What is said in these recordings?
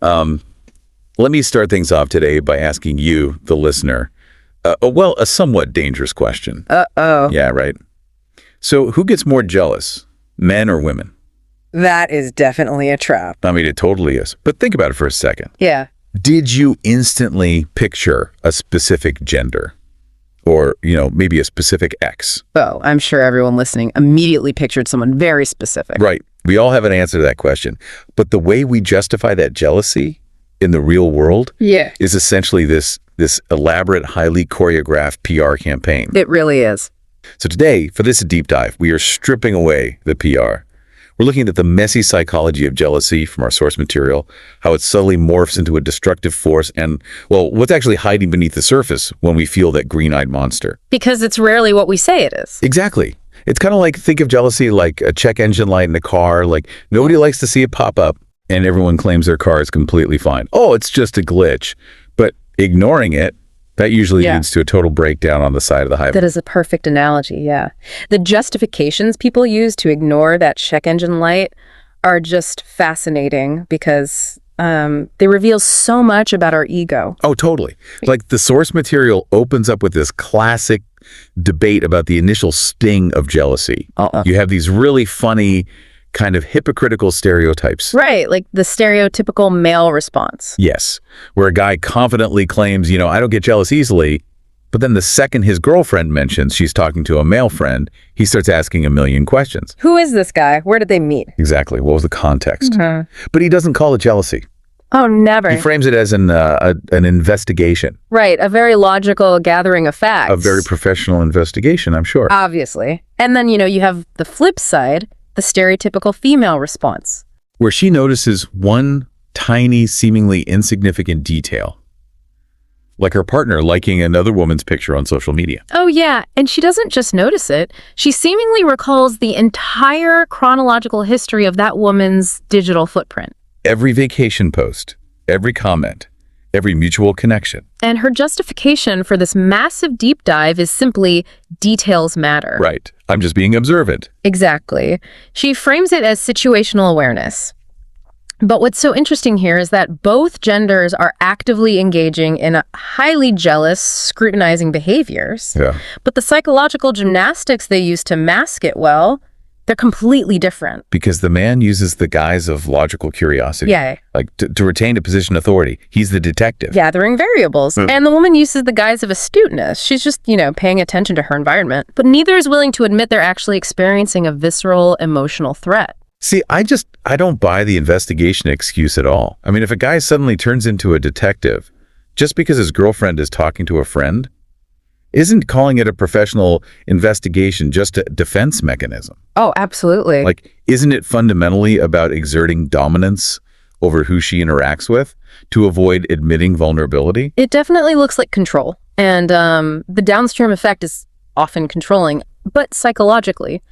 Let me start things off today by asking you, the listener, a somewhat dangerous question. Uh-oh. Yeah, right. So who gets more jealous, men or women? That is definitely a trap. I mean, it totally is. But think about it for a second. Yeah. Did you instantly picture a specific gender? Or, maybe a specific X? Oh, I'm sure everyone listening immediately pictured someone very specific. Right. We all have an answer to that question. But the way we justify that jealousy in the real world is essentially this elaborate, highly choreographed PR campaign. It really is. So today, for this deep dive, we are stripping away the PR. We're looking at the messy psychology of jealousy from our source material, how it subtly morphs into a destructive force, and, well, what's actually hiding beneath the surface when we feel that green-eyed monster. Because it's rarely what we say it is. Exactly. It's kind of like, think of jealousy like a check engine light in a car. Like, nobody likes to see it pop up, and everyone claims their car is completely fine. Oh, it's just a glitch. But ignoring it, that usually leads to a total breakdown on the side of the highway. That is a perfect analogy, yeah. The justifications people use to ignore that check engine light are just fascinating because they reveal so much about our ego. Oh, totally. Like the source material opens up with this classic debate about the initial sting of jealousy. You have these really funny kind of hypocritical stereotypes. Right, like the stereotypical male response. Yes, where a guy confidently claims, I don't get jealous easily, but then the second his girlfriend mentions she's talking to a male friend, he starts asking a million questions. Who is this guy? Where did they meet? Exactly. What was the context? But he doesn't call it jealousy. Oh, never. He frames it as an investigation. Right, a very logical gathering of facts. A very professional investigation, I'm sure. Obviously. And then, you have the flip side, the stereotypical female response. Where she notices one tiny, seemingly insignificant detail. Like her partner liking another woman's picture on social media. Oh, yeah. And she doesn't just notice it. She seemingly recalls the entire chronological history of that woman's digital footprint. Every vacation post, every comment, every mutual connection. And her justification for this massive deep dive is simply details matter. Right. I'm just being observant. Exactly. She frames it as situational awareness. But what's so interesting here is that both genders are actively engaging in highly jealous, scrutinizing behaviors. Yeah. But the psychological gymnastics they use to mask it, well, they're completely different. Because the man uses the guise of logical curiosity. Yeah. Like to retain a position of authority. He's the detective. Gathering variables. And the woman uses the guise of astuteness. She's just, paying attention to her environment. But neither is willing to admit they're actually experiencing a visceral emotional threat. See, I don't buy the investigation excuse at all. I mean, if a guy suddenly turns into a detective just because his girlfriend is talking to a friend, isn't calling it a professional investigation just a defense mechanism? Oh, absolutely. Like, isn't it fundamentally about exerting dominance over who she interacts with to avoid admitting vulnerability? It definitely looks like control. And the downstream effect is often controlling, but psychologically,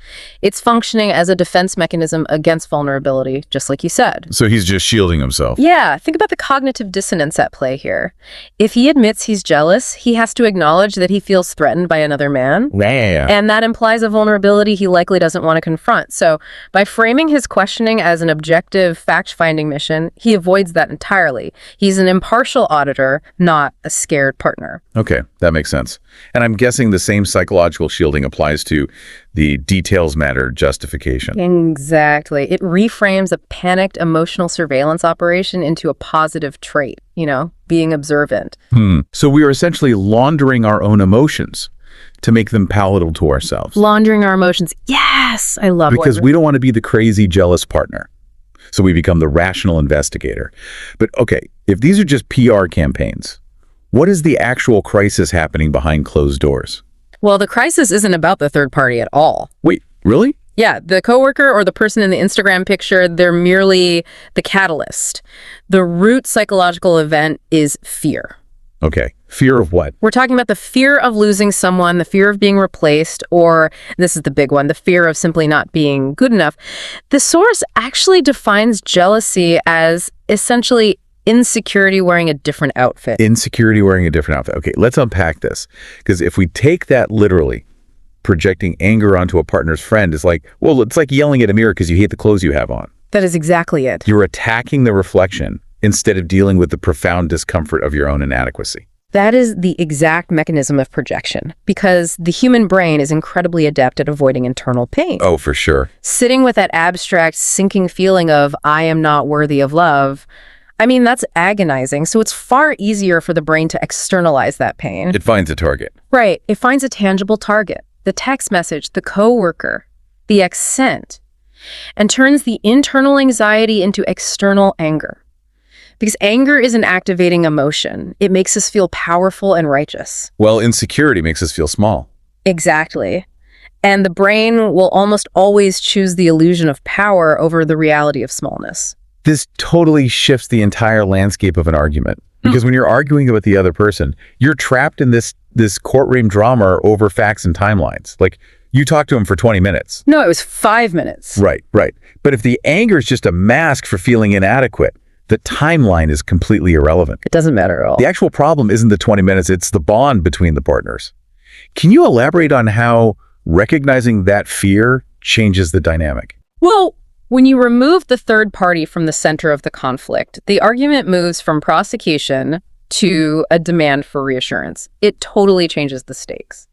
it's functioning as a defense mechanism against vulnerability, just like you said. So he's just shielding himself. Yeah, think about the cognitive dissonance at play here. If he admits he's jealous, he has to acknowledge that he feels threatened by another man. Yeah. And that implies a vulnerability he likely doesn't want to confront. So by framing his questioning as an objective fact-finding mission, he avoids that entirely. He's an impartial auditor, not a scared partner. Okay, that makes sense. And I'm guessing the same psychological shielding applies to the details matter justification. Exactly. It reframes a panicked emotional surveillance operation into a positive trait, being observant. So we are essentially laundering our own emotions to make them palatable to ourselves. Laundering our emotions. Yes, I love it. Because we don't want to be the crazy, jealous partner. So we become the rational investigator. But okay, if these are just PR campaigns, what is the actual crisis happening behind closed doors? Well, the crisis isn't about the third party at all. Wait, really? Yeah, the coworker or the person in the Instagram picture, they're merely the catalyst. The root psychological event is fear. Okay, fear of what? We're talking about the fear of losing someone, the fear of being replaced, or, this is the big one, the fear of simply not being good enough. The source actually defines jealousy as essentially insecurity wearing a different outfit. Insecurity wearing a different outfit. Okay, let's unpack this. Because if we take that literally, projecting anger onto a partner's friend is like, well, it's like yelling at a mirror because you hate the clothes you have on. That is exactly it. You're attacking the reflection instead of dealing with the profound discomfort of your own inadequacy. That is the exact mechanism of projection, because the human brain is incredibly adept at avoiding internal pain. Oh, for sure. Sitting with that abstract, sinking feeling of, I am not worthy of love, I mean, that's agonizing. So it's far easier for the brain to externalize that pain. It finds a target. Right. It finds a tangible target, the text message, the coworker, the accent, and turns the internal anxiety into external anger. Because anger is an activating emotion. It makes us feel powerful and righteous. Well, insecurity makes us feel small. Exactly. And the brain will almost always choose the illusion of power over the reality of smallness. This totally shifts the entire landscape of an argument. Because when you're arguing about the other person, you're trapped in this courtroom drama over facts and timelines. Like, you talk to him for 20 minutes. No, it was 5 minutes. Right. But if the anger is just a mask for feeling inadequate, the timeline is completely irrelevant. It doesn't matter at all. The actual problem isn't the 20 minutes, it's the bond between the partners. Can you elaborate on how recognizing that fear changes the dynamic? Well, when you remove the third party from the center of the conflict, the argument moves from prosecution to a demand for reassurance. It totally changes the stakes.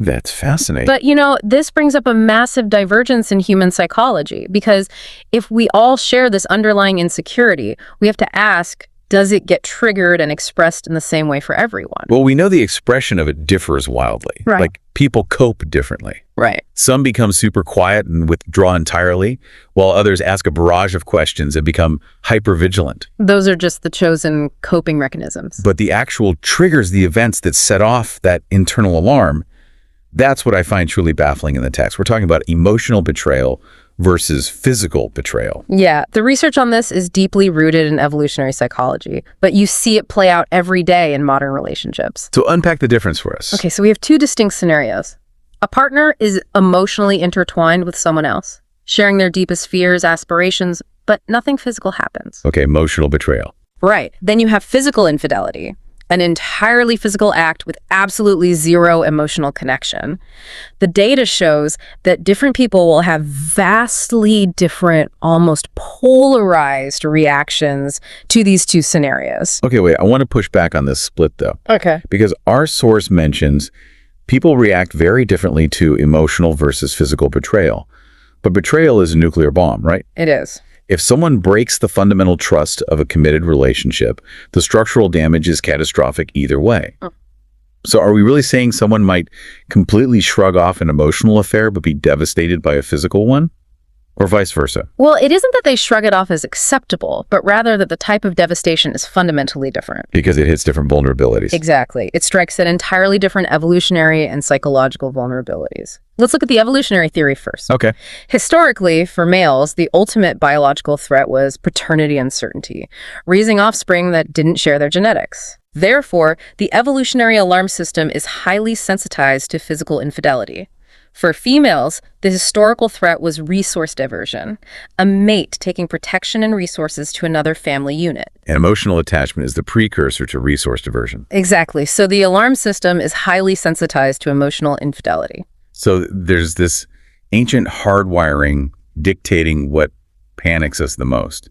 That's fascinating. But, this brings up a massive divergence in human psychology, because if we all share this underlying insecurity, we have to ask, does it get triggered and expressed in the same way for everyone? Well, we know the expression of it differs wildly. Right. Like, people cope differently. Right. Some become super quiet and withdraw entirely, while others ask a barrage of questions and become hypervigilant. Those are just the chosen coping mechanisms. But the actual triggers, the events that set off that internal alarm, that's what I find truly baffling in the text. We're talking about emotional betrayal versus physical betrayal. Yeah, the research on this is deeply rooted in evolutionary psychology, but you see it play out every day in modern relationships. So unpack the difference for us. Okay, so we have 2 distinct scenarios. A partner is emotionally intertwined with someone else, sharing their deepest fears, aspirations, but nothing physical happens. Okay, emotional betrayal. Right. Then you have physical infidelity, an entirely physical act with absolutely zero emotional connection. The data shows that different people will have vastly different, almost polarized reactions to these 2 scenarios. Okay, wait, I want to push back on this split, though. Okay. Because our source mentions people react very differently to emotional versus physical betrayal. But betrayal is a nuclear bomb, right? It is. If someone breaks the fundamental trust of a committed relationship, the structural damage is catastrophic either way. So are we really saying someone might completely shrug off an emotional affair but be devastated by a physical one? Or vice versa? Well, it isn't that they shrug it off as acceptable, but rather that the type of devastation is fundamentally different. Because it hits different vulnerabilities. Exactly. It strikes at entirely different evolutionary and psychological vulnerabilities. Let's look at the evolutionary theory first. Okay. Historically, for males, the ultimate biological threat was paternity uncertainty, raising offspring that didn't share their genetics. Therefore, the evolutionary alarm system is highly sensitized to physical infidelity. For females, the historical threat was resource diversion, a mate taking protection and resources to another family unit. And emotional attachment is the precursor to resource diversion. Exactly. So the alarm system is highly sensitized to emotional infidelity. So there's this ancient hardwiring dictating what panics us the most.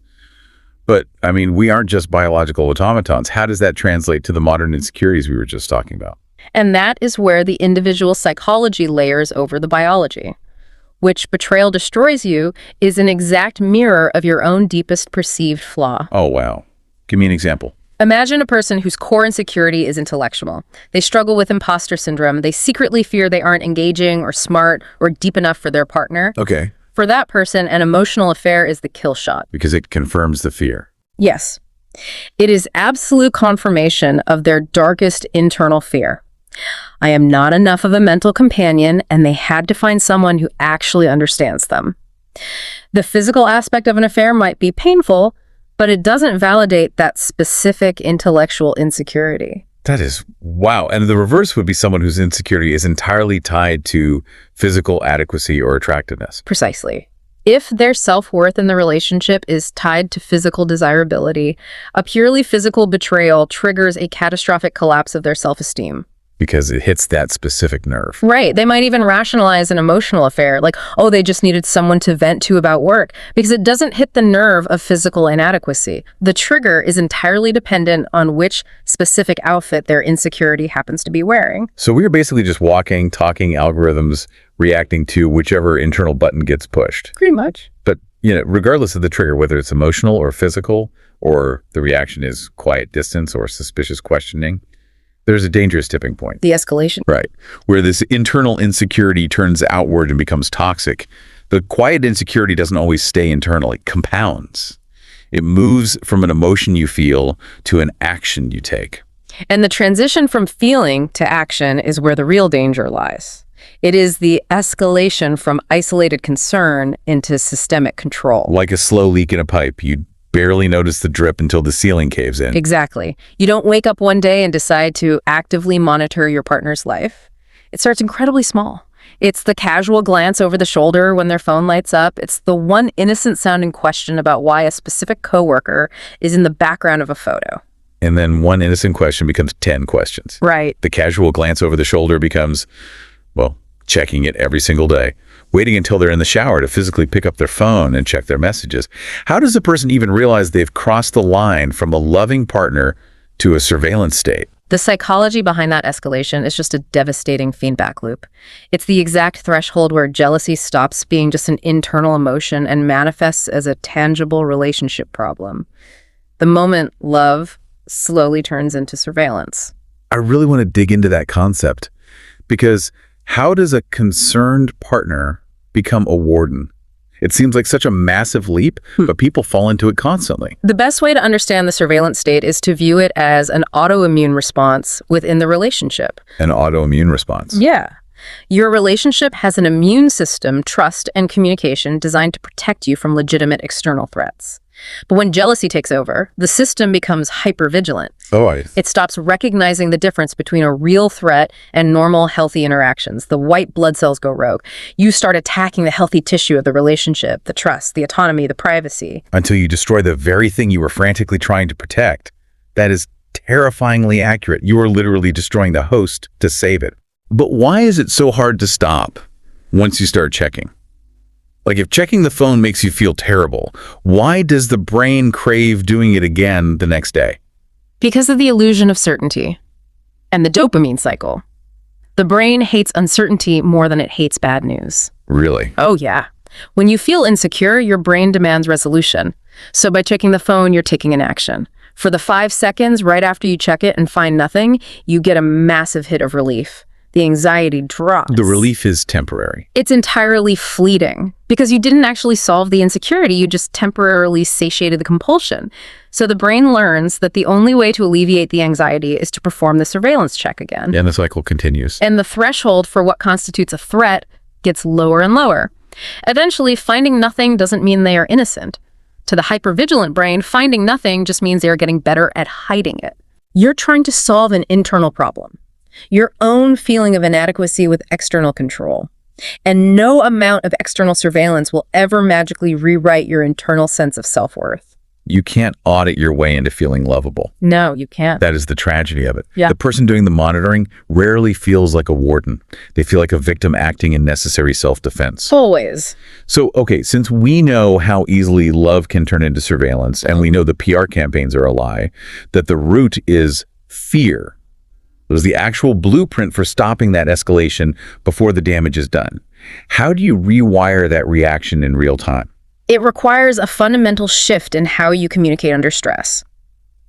But, I mean, we aren't just biological automatons. How does that translate to the modern insecurities we were just talking about? And that is where the individual psychology layers over the biology. Which betrayal destroys you is an exact mirror of your own deepest perceived flaw. Oh, wow. Give me an example. Imagine a person whose core insecurity is intellectual. They struggle with imposter syndrome. They secretly fear they aren't engaging or smart or deep enough for their partner. Okay. For that person, an emotional affair is the kill shot. Because it confirms the fear. Yes. It is absolute confirmation of their darkest internal fear. I am not enough of a mental companion, and they had to find someone who actually understands them. The physical aspect of an affair might be painful, but it doesn't validate that specific intellectual insecurity. That is, wow. And the reverse would be someone whose insecurity is entirely tied to physical adequacy or attractiveness. Precisely. If their self-worth in the relationship is tied to physical desirability, a purely physical betrayal triggers a catastrophic collapse of their self-esteem. because it hits that specific nerve. Right. They might even rationalize an emotional affair, like, oh, they just needed someone to vent to about work, because it doesn't hit the nerve of physical inadequacy. The trigger is entirely dependent on which specific outfit their insecurity happens to be wearing. So we are basically just walking, talking algorithms, reacting to whichever internal button gets pushed. Pretty much. But, regardless of the trigger, whether it's emotional or physical, or the reaction is quiet distance or suspicious questioning, there's a dangerous tipping point. The escalation. Right. Where this internal insecurity turns outward and becomes toxic. The quiet insecurity doesn't always stay internal. It compounds. It moves from an emotion you feel to an action you take. And the transition from feeling to action is where the real danger lies. It is the escalation from isolated concern into systemic control. Like a slow leak in a pipe. You barely notice the drip until the ceiling caves in. Exactly. You don't wake up one day and decide to actively monitor your partner's life. It starts incredibly small. It's the casual glance over the shoulder when their phone lights up. It's the one innocent-sounding question about why a specific coworker is in the background of a photo. And then one innocent question becomes 10 questions. Right. The casual glance over the shoulder becomes, checking it every single day, waiting until they're in the shower to physically pick up their phone and check their messages. How does a person even realize they've crossed the line from a loving partner to a surveillance state? The psychology behind that escalation is just a devastating feedback loop. It's the exact threshold where jealousy stops being just an internal emotion and manifests as a tangible relationship problem. The moment love slowly turns into surveillance. I really want to dig into that concept, because how does a concerned partner become a warden? It seems like such a massive leap, but people fall into it constantly. The best way to understand the surveillance state is to view it as an autoimmune response within the relationship. An autoimmune response. Yeah. Your relationship has an immune system, trust, and communication designed to protect you from legitimate external threats. But when jealousy takes over, the system becomes hypervigilant. It stops recognizing the difference between a real threat and normal, healthy interactions. The white blood cells go rogue. You start attacking the healthy tissue of the relationship, the trust, the autonomy, the privacy. Until you destroy the very thing you were frantically trying to protect. That is terrifyingly accurate. You are literally destroying the host to save it. But why is it so hard to stop once you start checking? Like, if checking the phone makes you feel terrible, why does the brain crave doing it again the next day? Because of the illusion of certainty and the dopamine cycle. The brain hates uncertainty more than it hates bad news. Really? Oh, yeah. When you feel insecure, your brain demands resolution. So by checking the phone, you're taking an action. For the 5 seconds right after you check it and find nothing, you get a massive hit of relief. The anxiety drops. The relief is temporary. It's entirely fleeting because you didn't actually solve the insecurity. You just temporarily satiated the compulsion. So the brain learns that the only way to alleviate the anxiety is to perform the surveillance check again. And the cycle continues. And the threshold for what constitutes a threat gets lower and lower. Eventually, finding nothing doesn't mean they are innocent. To the hypervigilant brain, finding nothing just means they are getting better at hiding it. You're trying to solve an internal problem. Your own feeling of inadequacy with external control. And no amount of external surveillance will ever magically rewrite your internal sense of self-worth. You can't audit your way into feeling lovable. No, you can't. That is the tragedy of it. Yeah. The person doing the monitoring rarely feels like a warden. They feel like a victim acting in necessary self-defense. Always. So, okay, since we know how easily love can turn into surveillance, and we know the PR campaigns are a lie, that the root is fear. It was the actual blueprint for stopping that escalation before the damage is done. How do you rewire that reaction in real time? It requires a fundamental shift in how you communicate under stress.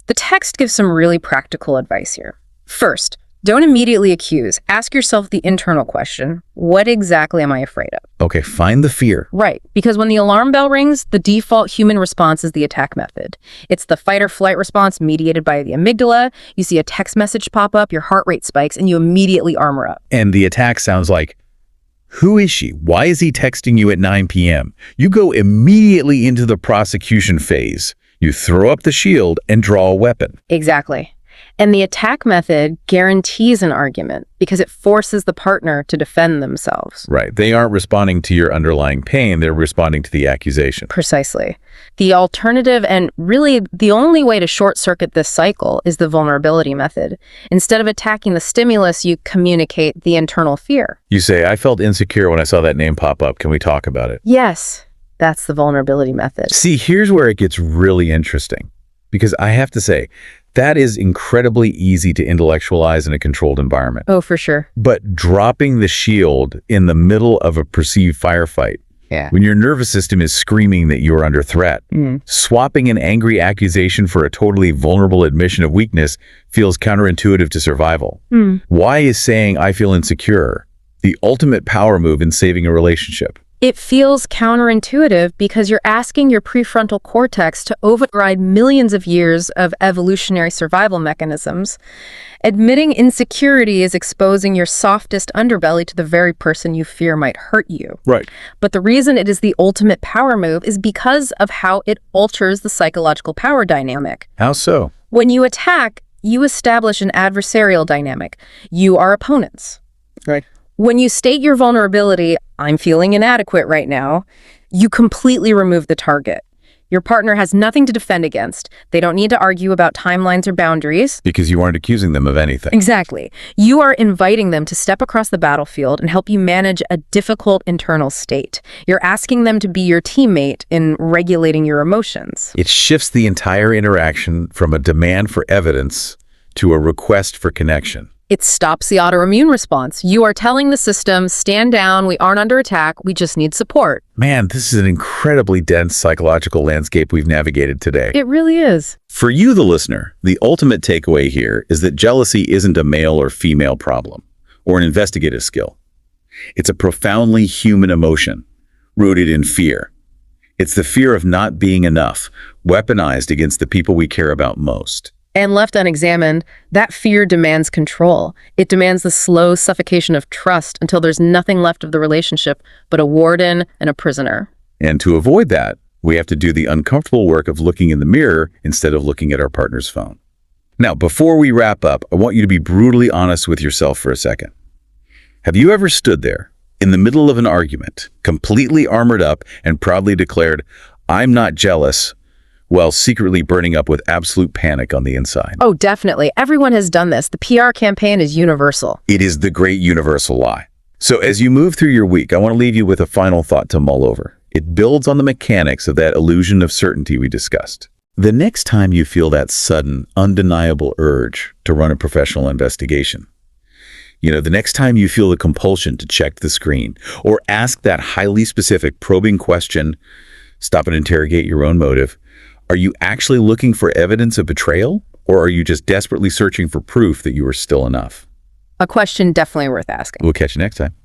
The text gives some really practical advice here. First, don't immediately accuse. Ask yourself the internal question, what exactly am I afraid of? Okay, find the fear. Right, because when the alarm bell rings, the default human response is the attack method. It's the fight or flight response mediated by the amygdala. You see a text message pop up, your heart rate spikes, and you immediately armor up. And the attack sounds like, who is she? Why is he texting you at 9 p.m.? You go immediately into the prosecution phase. You throw up the shield and draw a weapon. Exactly. And the attack method guarantees an argument because it forces the partner to defend themselves. Right. They aren't responding to your underlying pain. They're responding to the accusation. Precisely. The alternative, and really the only way to short-circuit this cycle, is the vulnerability method. Instead of attacking the stimulus, you communicate the internal fear. You say, I felt insecure when I saw that name pop up. Can we talk about it? Yes, that's the vulnerability method. See, here's where it gets really interesting. Because I have to say, that is incredibly easy to intellectualize in a controlled environment. Oh, for sure. But dropping the shield in the middle of a perceived firefight, when your nervous system is screaming that you are under threat, swapping an angry accusation for a totally vulnerable admission of weakness feels counterintuitive to survival. Why is saying, I feel insecure, the ultimate power move in saving a relationship? It feels counterintuitive because you're asking your prefrontal cortex to override millions of years of evolutionary survival mechanisms. Admitting insecurity is exposing your softest underbelly to the very person you fear might hurt you. Right. But the reason it is the ultimate power move is because of how it alters the psychological power dynamic. How so? When you attack, you establish an adversarial dynamic. You are opponents. Right. When you state your vulnerability, I'm feeling inadequate right now, you completely remove the target. Your partner has nothing to defend against. They don't need to argue about timelines or boundaries. Because you aren't accusing them of anything. Exactly. You are inviting them to step across the battlefield and help you manage a difficult internal state. You're asking them to be your teammate in regulating your emotions. It shifts the entire interaction from a demand for evidence to a request for connection. It stops the autoimmune response. You are telling the system, stand down, we aren't under attack, we just need support. Man, this is an incredibly dense psychological landscape we've navigated today. It really is. For you, the listener, the ultimate takeaway here is that jealousy isn't a male or female problem or an investigative skill. It's a profoundly human emotion rooted in fear. It's the fear of not being enough, weaponized against the people we care about most. And left unexamined, that fear demands control. It demands the slow suffocation of trust until there's nothing left of the relationship but a warden and a prisoner. And to avoid that, we have to do the uncomfortable work of looking in the mirror instead of looking at our partner's phone. Now, before we wrap up, I want you to be brutally honest with yourself for a second. Have you ever stood there in the middle of an argument, completely armored up and proudly declared, I'm not jealous, while secretly burning up with absolute panic on the inside? Oh, definitely. Everyone has done this. The PR campaign is universal. It is the great universal lie. So as you move through your week, I want to leave you with a final thought to mull over. It builds on the mechanics of that illusion of certainty we discussed. The next time you feel that sudden, undeniable urge to run a professional investigation, the next time you feel the compulsion to check the screen or ask that highly specific probing question, stop and interrogate your own motive. Are you actually looking for evidence of betrayal, or are you just desperately searching for proof that you are still enough? A question definitely worth asking. We'll catch you next time.